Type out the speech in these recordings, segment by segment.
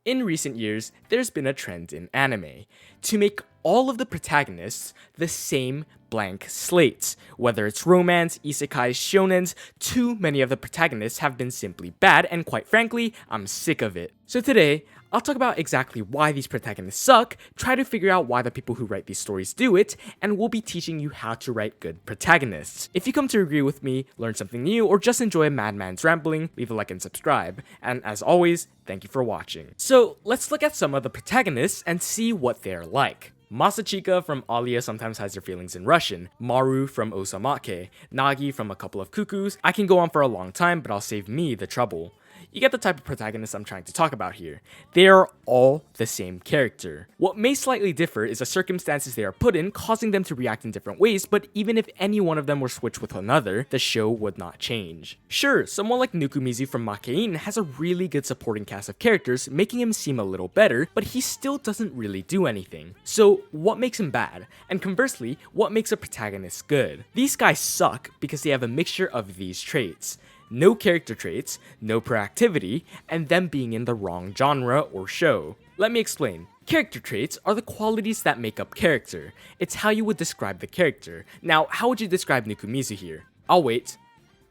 In recent years, there's been a trend in anime to make all of the protagonists the same blank slates. Whether it's romance, isekais, shonens, too many of the protagonists have been simply bad, and quite frankly, I'm sick of it. So today, I'll talk about exactly why these protagonists suck, try to figure out why the people who write these stories do it, and we'll be teaching you how to write good protagonists. If you come to agree with me, learn something new, or just enjoy a madman's rambling, leave a like and subscribe. And as always, thank you for watching. So let's look at some of the protagonists and see what they're like. Masachika from Alia Sometimes Has Your Feelings in Russian, Maru from Osamake, Nagi from A Couple of Cuckoos. I can go on for a long time, but I'll save me the trouble. You get the type of protagonist I'm trying to talk about here. They are all the same character. What may slightly differ is the circumstances they are put in, causing them to react in different ways, but even if any one of them were switched with another, the show would not change. Sure, someone like Nukumizu from Makein has a really good supporting cast of characters, making him seem a little better, but he still doesn't really do anything. So what makes him bad? And conversely, what makes a protagonist good? These guys suck because they have a mixture of these traits. No character traits, no proactivity, and them being in the wrong genre or show. Let me explain. Character traits are the qualities that make up character. It's how you would describe the character. Now, how would you describe Nukumizu here? I'll wait.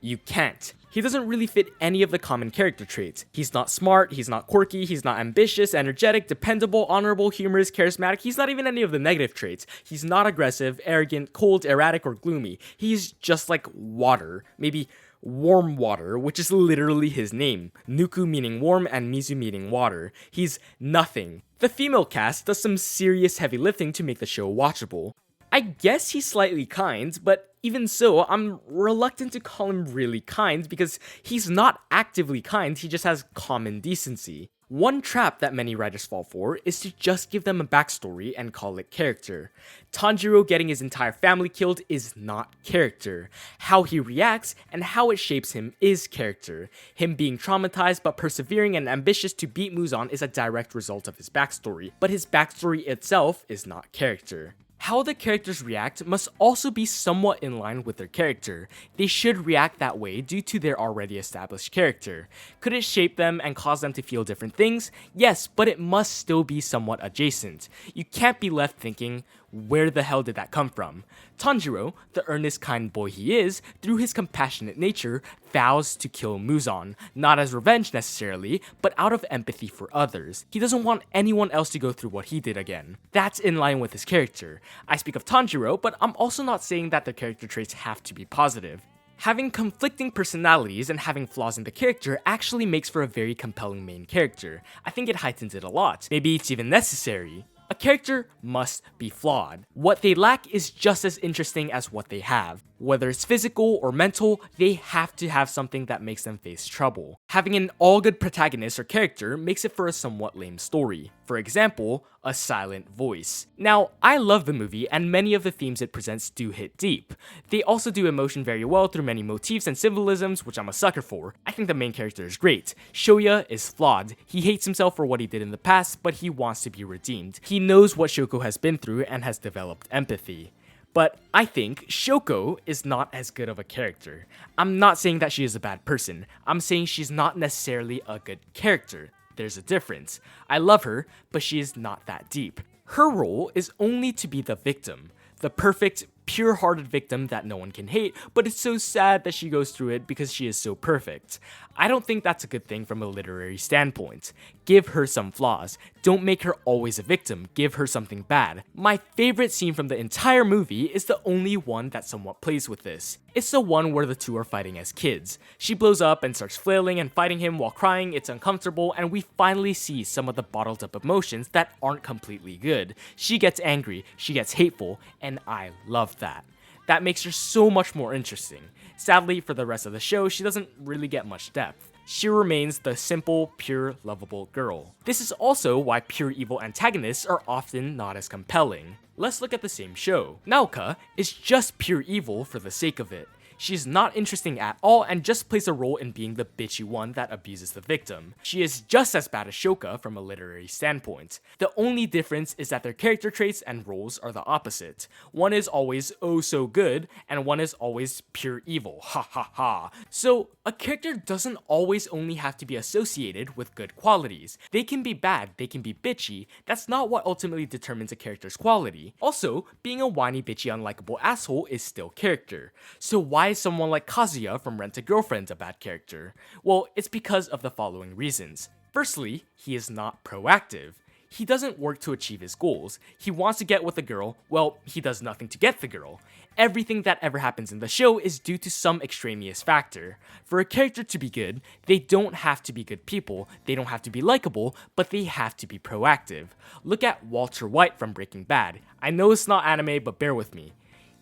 You can't. He doesn't really fit any of the common character traits. He's not smart, he's not quirky, he's not ambitious, energetic, dependable, honorable, humorous, charismatic. He's not even any of the negative traits. He's not aggressive, arrogant, cold, erratic, or gloomy. He's just like water. Maybe warm water, which is literally his name. Nuku meaning warm and Mizu meaning water. He's nothing. The female cast does some serious heavy lifting to make the show watchable. I guess he's slightly kind, but even so, I'm reluctant to call him really kind because he's not actively kind, he just has common decency. One trap that many writers fall for is to just give them a backstory and call it character. Tanjiro getting his entire family killed is not character. How he reacts and how it shapes him is character. Him being traumatized but persevering and ambitious to beat Muzan is a direct result of his backstory, but his backstory itself is not character. How the characters react must also be somewhat in line with their character. They should react that way due to their already established character. Could it shape them and cause them to feel different things? Yes, but it must still be somewhat adjacent. You can't be left thinking, where the hell did that come from? Tanjiro, the earnest kind boy he is, through his compassionate nature, vows to kill Muzan, not as revenge necessarily, but out of empathy for others. He doesn't want anyone else to go through what he did again. That's in line with his character. I speak of Tanjiro, but I'm also not saying that the character traits have to be positive. Having conflicting personalities and having flaws in the character actually makes for a very compelling main character. I think it heightens it a lot. Maybe it's even necessary. A character must be flawed. What they lack is just as interesting as what they have. Whether it's physical or mental, they have to have something that makes them face trouble. Having an all-good protagonist or character makes it for a somewhat lame story. For example, a silent voice. Now, I love the movie and many of the themes it presents do hit deep. They also do emotion very well through many motifs and symbolisms, which I'm a sucker for. I think the main character is great. Shoya is flawed. He hates himself for what he did in the past, but he wants to be redeemed. He knows what Shoko has been through and has developed empathy. But I think Shoko is not as good of a character. I'm not saying that she is a bad person. I'm saying she's not necessarily a good character. There's a difference. I love her, but she is not that deep. Her role is only to be the victim. The perfect, pure-hearted victim that no one can hate, but it's so sad that she goes through it because she is so perfect. I don't think that's a good thing from a literary standpoint. Give her some flaws. Don't make her always a victim. Give her something bad. My favorite scene from the entire movie is the only one that somewhat plays with this. It's the one where the two are fighting as kids. She blows up and starts flailing and fighting him while crying. It's uncomfortable, and we finally see some of the bottled up emotions that aren't completely good. She gets angry, she gets hateful, and I love that. That makes her so much more interesting. Sadly, for the rest of the show, she doesn't really get much depth. She remains the simple, pure, lovable girl. This is also why pure evil antagonists are often not as compelling. Let's look at the same show. Naoka is just pure evil for the sake of it. She is not interesting at all and just plays a role in being the bitchy one that abuses the victim. She is just as bad as Shoka from a literary standpoint. The only difference is that their character traits and roles are the opposite. One is always oh so good, and one is always pure evil. Ha ha ha. So, a character doesn't always only have to be associated with good qualities. They can be bad, they can be bitchy. That's not what ultimately determines a character's quality. Also, being a whiny, bitchy, unlikable asshole is still character. So why is someone like Kazuya from Rent-a-Girlfriend a bad character? Well, it's because of the following reasons. Firstly, he is not proactive. He doesn't work to achieve his goals. He wants to get with a girl, well, he does nothing to get the girl. Everything that ever happens in the show is due to some extraneous factor. For a character to be good, they don't have to be good people, they don't have to be likable, but they have to be proactive. Look at Walter White from Breaking Bad. I know it's not anime, but bear with me.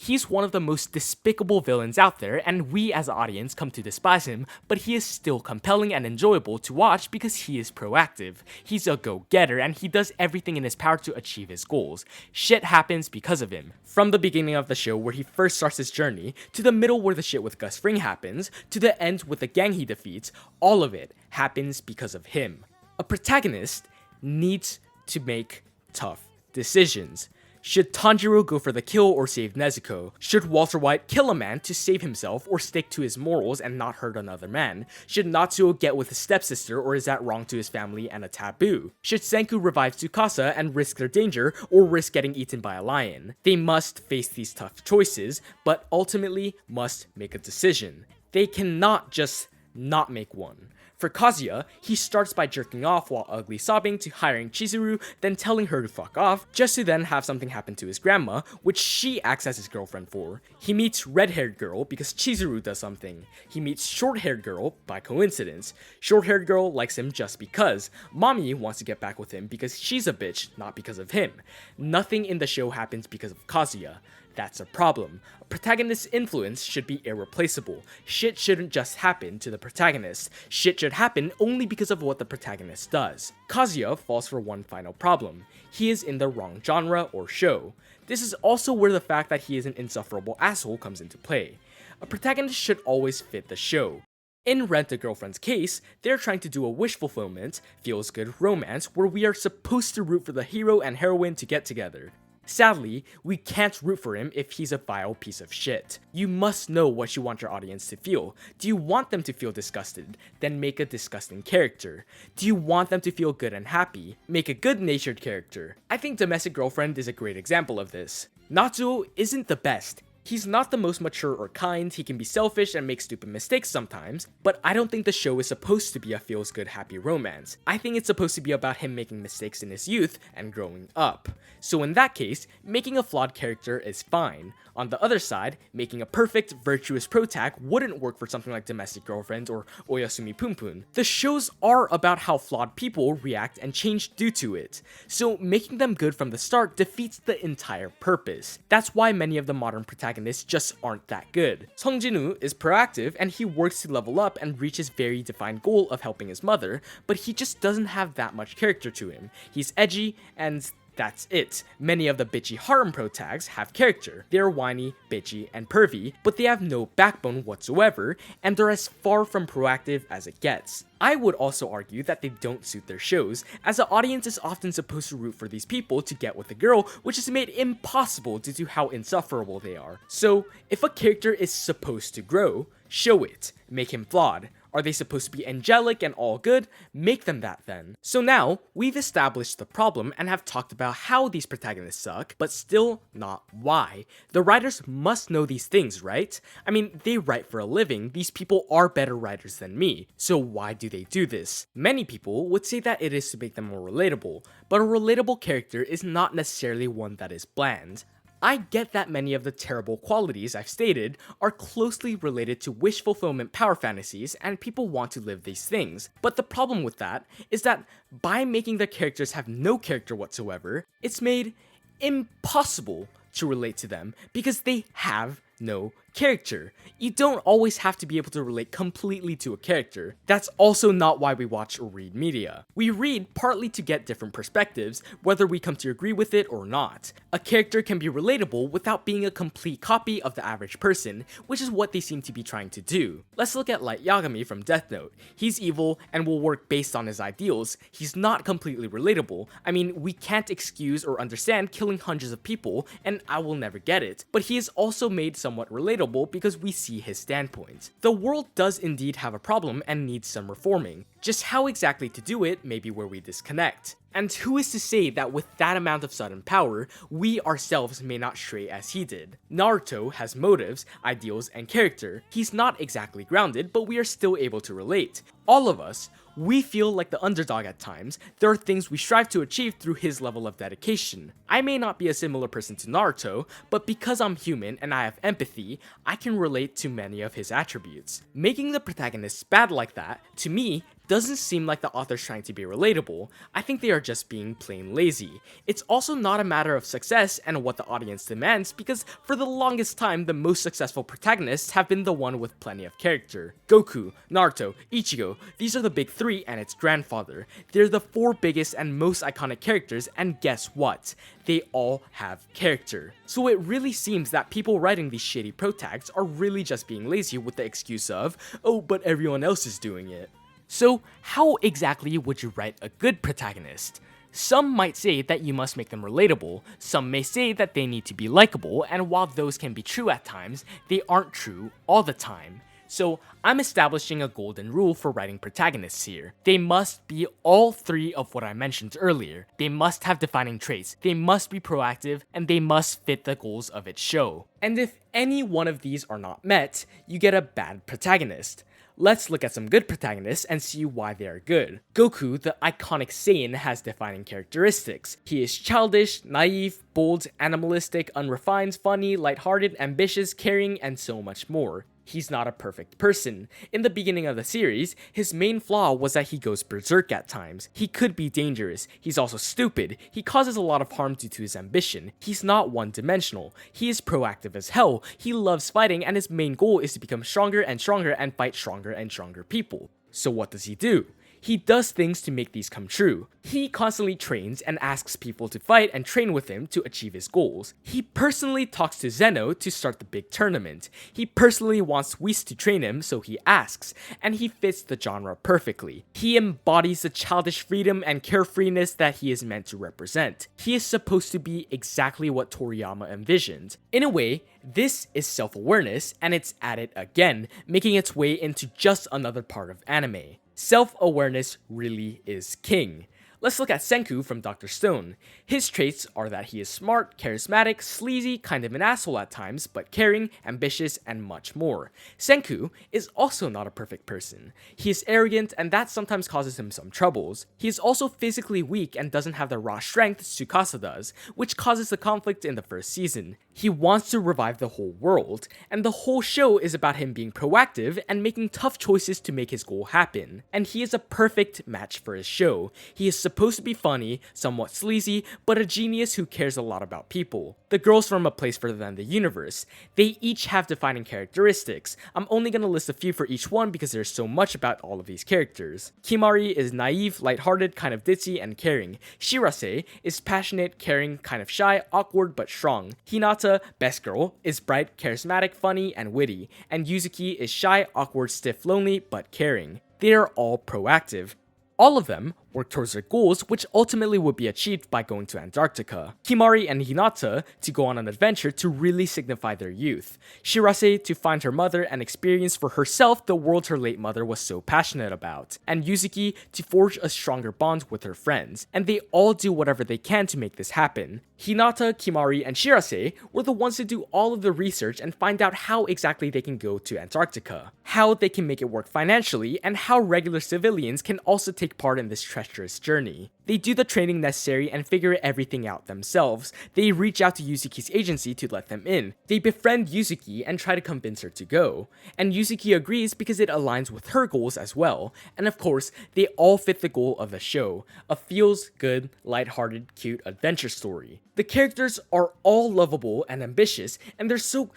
He's one of the most despicable villains out there, and we as an audience come to despise him, but he is still compelling and enjoyable to watch because he is proactive. He's a go-getter, and he does everything in his power to achieve his goals. Shit happens because of him. From the beginning of the show where he first starts his journey, to the middle where the shit with Gus Fring happens, to the end with the gang he defeats, all of it happens because of him. A protagonist needs to make tough decisions. Should Tanjiro go for the kill or save Nezuko? Should Walter White kill a man to save himself or stick to his morals and not hurt another man? Should Natsuo get with his stepsister, or is that wrong to his family and a taboo? Should Senku revive Tsukasa and risk their danger or risk getting eaten by a lion? They must face these tough choices, but ultimately must make a decision. They cannot just not make one. For Kazuya, he starts by jerking off while ugly sobbing to hiring Chizuru, then telling her to fuck off, just to then have something happen to his grandma, which she acts as his girlfriend for. He meets red-haired girl because Chizuru does something. He meets short-haired girl by coincidence. Short-haired girl likes him just because. Mommy wants to get back with him because she's a bitch, not because of him. Nothing in the show happens because of Kazuya. That's a problem. A protagonist's influence should be irreplaceable. Shit shouldn't just happen to the protagonist. Shit should happen only because of what the protagonist does. Kazuya falls for one final problem. He is in the wrong genre or show. This is also where the fact that he is an insufferable asshole comes into play. A protagonist should always fit the show. In Rent-a-Girlfriend's case, they're trying to do a wish fulfillment, feels good romance where we are supposed to root for the hero and heroine to get together. Sadly, we can't root for him if he's a vile piece of shit. You must know what you want your audience to feel. Do you want them to feel disgusted? Then make a disgusting character. Do you want them to feel good and happy? Make a good-natured character. I think Domestic Girlfriend is a great example of this. Natsuo isn't the best. He's not the most mature or kind, he can be selfish and make stupid mistakes sometimes, but I don't think the show is supposed to be a feels-good happy romance. I think it's supposed to be about him making mistakes in his youth and growing up. So in that case, making a flawed character is fine. On the other side, making a perfect, virtuous protag wouldn't work for something like Domestic Girlfriend or Oyasumi Punpun. The shows are about how flawed people react and change due to it, so making them good from the start defeats the entire purpose. That's why many of the modern protagonists just aren't that good. Song Jin-woo is proactive and he works to level up and reach his very defined goal of helping his mother, but he just doesn't have that much character to him. He's edgy and that's it. Many of the bitchy harem protags have character. They're whiny, bitchy, and pervy, but they have no backbone whatsoever, and they're as far from proactive as it gets. I would also argue that they don't suit their shows, as the audience is often supposed to root for these people to get with the girl, which is made impossible due to how insufferable they are. So, if a character is supposed to grow, show it. Make him flawed. Are they supposed to be angelic and all good? Make them that then. So now, we've established the problem and have talked about how these protagonists suck, but still not why. The writers must know these things, right? I mean, they write for a living, these people are better writers than me, so why do they do this? Many people would say that it is to make them more relatable, but a relatable character is not necessarily one that is bland. I get that many of the terrible qualities I've stated are closely related to wish fulfillment power fantasies and people want to live these things, but the problem with that is that by making the characters have no character whatsoever, it's made impossible to relate to them because they have no Character. You don't always have to be able to relate completely to a character. That's also not why we watch or read media. We read partly to get different perspectives, whether we come to agree with it or not. A character can be relatable without being a complete copy of the average person, which is what they seem to be trying to do. Let's look at Light Yagami from Death Note. He's evil and will work based on his ideals. He's not completely relatable. I mean, we can't excuse or understand killing hundreds of people, and I will never get it. But he is also made somewhat relatable because we see his standpoint. The world does indeed have a problem and needs some reforming. Just how exactly to do it may be where we disconnect. And who is to say that with that amount of sudden power, we ourselves may not stray as he did? Naruto has motives, ideals, and character. He's not exactly grounded, but we are still able to relate. All of us, we feel like the underdog at times. There are things we strive to achieve through his level of dedication. I may not be a similar person to Naruto, but because I'm human and I have empathy, I can relate to many of his attributes. Making the protagonists bad like that, to me, doesn't seem like the author's trying to be relatable. I think they are just being plain lazy. It's also not a matter of success and what the audience demands, because for the longest time, the most successful protagonists have been the one with plenty of character. Goku, Naruto, Ichigo, these are the big three and its grandfather. They're the four biggest and most iconic characters, and guess what? They all have character. So it really seems that people writing these shitty protags are really just being lazy with the excuse of, oh, but everyone else is doing it. So, how exactly would you write a good protagonist? Some might say that you must make them relatable, some may say that they need to be likable, and while those can be true at times, they aren't true all the time. So, I'm establishing a golden rule for writing protagonists here. They must be all three of what I mentioned earlier. They must have defining traits, they must be proactive, and they must fit the goals of its show. And if any one of these are not met, you get a bad protagonist. Let's look at some good protagonists and see why they are good. Goku, the iconic Saiyan, has defining characteristics. He is childish, naive, bold, animalistic, unrefined, funny, lighthearted, ambitious, caring, and so much more. He's not a perfect person. In the beginning of the series, his main flaw was that he goes berserk at times. He could be dangerous. He's also stupid. He causes a lot of harm due to his ambition. He's not one-dimensional. He is proactive as hell. He loves fighting, and his main goal is to become stronger and stronger and fight stronger and stronger people. So what does he do? He does things to make these come true. He constantly trains and asks people to fight and train with him to achieve his goals. He personally talks to Zeno to start the big tournament. He personally wants Whis to train him, so he asks, and he fits the genre perfectly. He embodies the childish freedom and carefreeness that he is meant to represent. He is supposed to be exactly what Toriyama envisioned. In a way, this is self-awareness, and it's at it again, making its way into just another part of anime. Self-awareness really is king. Let's look at Senku from Dr. Stone. His traits are that he is smart, charismatic, sleazy, kind of an asshole at times, but caring, ambitious, and much more. Senku is also not a perfect person. He is arrogant, and that sometimes causes him some troubles. He is also physically weak and doesn't have the raw strength Tsukasa does, which causes the conflict in the first season. He wants to revive the whole world, and the whole show is about him being proactive and making tough choices to make his goal happen. And he is a perfect match for his show. He is supposed to be funny, somewhat sleazy, but a genius who cares a lot about people. The girls from A Place Further Than the Universe. They each have defining characteristics. I'm only gonna list a few for each one because there's so much about all of these characters. Kimari is naive, lighthearted, kind of ditzy, and caring. Shirase is passionate, caring, kind of shy, awkward, but strong. Hinata, best girl, is bright, charismatic, funny, and witty. And Yuzuki is shy, awkward, stiff, lonely, but caring. They are all proactive. All of them work towards their goals, which ultimately would be achieved by going to Antarctica. Kimari and Hinata to go on an adventure to really signify their youth. Shirase to find her mother and experience for herself the world her late mother was so passionate about. And Yuzuki to forge a stronger bond with her friends. And they all do whatever they can to make this happen. Hinata, Kimari, and Shirase were the ones to do all of the research and find out how exactly they can go to Antarctica, how they can make it work financially, and how regular civilians can also take part in this treacherous journey. They do the training necessary and figure everything out themselves. They reach out to Yuzuki's agency to let them in. They befriend Yuzuki and try to convince her to go. And Yuzuki agrees because it aligns with her goals as well. And of course, they all fit the goal of the show, a feels-good, lighthearted, cute adventure story. The characters are all lovable and ambitious, and they're so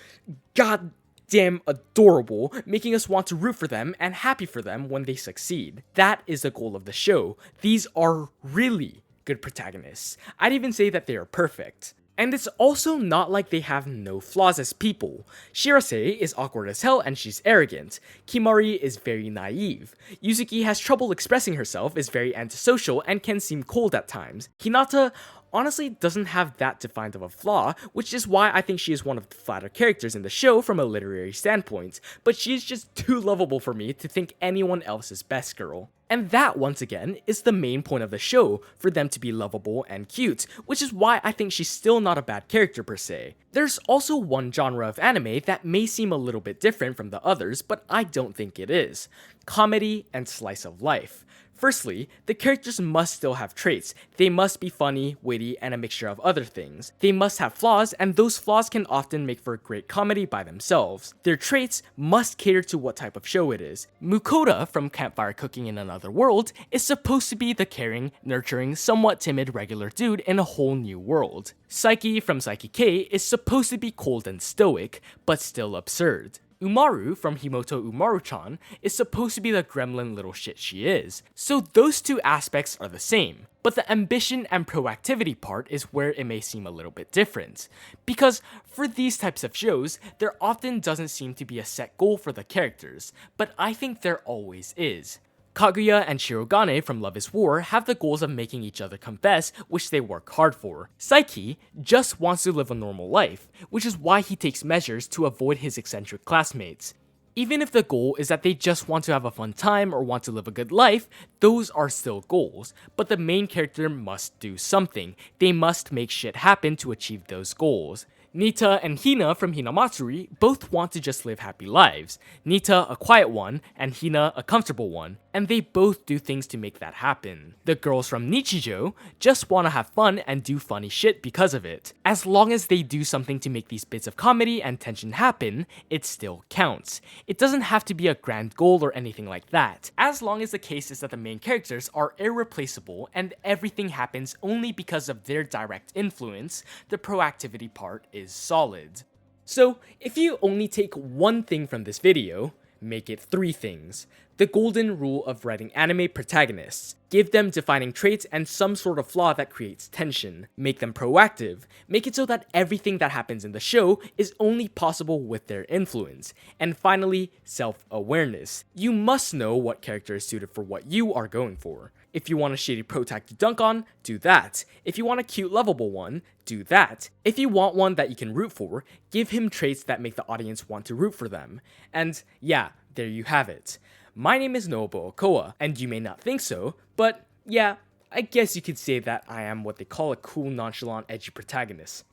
goddamn damn adorable, making us want to root for them and happy for them when they succeed. That is the goal of the show. These are really good protagonists. I'd even say that they are perfect. And it's also not like they have no flaws as people. Shirase is awkward as hell and she's arrogant. Kimari is very naive. Yuzuki has trouble expressing herself, is very antisocial, and can seem cold at times. Hinata honestly doesn't have that defined of a flaw, which is why I think she is one of the flatter characters in the show from a literary standpoint, but she is just too lovable for me to think anyone else is best girl. And that, once again, is the main point of the show, for them to be lovable and cute, which is why I think she's still not a bad character per se. There's also one genre of anime that may seem a little bit different from the others, but I don't think it is: comedy and slice of life. Firstly, the characters must still have traits. They must be funny, witty, and a mixture of other things. They must have flaws, and those flaws can often make for a great comedy by themselves. Their traits must cater to what type of show it is. Mukoda from Campfire Cooking in Another World is supposed to be the caring, nurturing, somewhat timid regular dude in a whole new world. Saiki from Saiki K is supposed to be cold and stoic, but still absurd. Umaru from Himoto Umaru-chan is supposed to be the gremlin little shit she is, so those two aspects are the same. But the ambition and proactivity part is where it may seem a little bit different. Because for these types of shows, there often doesn't seem to be a set goal for the characters, but I think there always is. Kaguya and Shirogane from Love is War have the goals of making each other confess, which they work hard for. Saiki just wants to live a normal life, which is why he takes measures to avoid his eccentric classmates. Even if the goal is that they just want to have a fun time or want to live a good life, those are still goals, but the main character must do something. They must make shit happen to achieve those goals. Nita and Hina from Hinamatsuri both want to just live happy lives. Nita a quiet one, and Hina a comfortable one, and they both do things to make that happen. The girls from Nichijou just want to have fun and do funny shit because of it. As long as they do something to make these bits of comedy and tension happen, it still counts. It doesn't have to be a grand goal or anything like that, as long as the case is that the main characters are irreplaceable and everything happens only because of their direct influence. The proactivity part is solid. So, if you only take one thing from this video, make it 3 things. The golden rule of writing anime protagonists. Give them defining traits and some sort of flaw that creates tension. Make them proactive. Make it so that everything that happens in the show is only possible with their influence. And finally, self-awareness. You must know what character is suited for what you are going for. If you want a shady protag to dunk on, do that. If you want a cute lovable one, do that. If you want one that you can root for, give him traits that make the audience want to root for them. And yeah, there you have it. My name is NoahBoahCoah, and you may not think so, but yeah, I guess you could say that I am what they call a cool, nonchalant, edgy protagonist.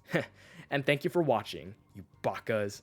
And thank you for watching, you bakas.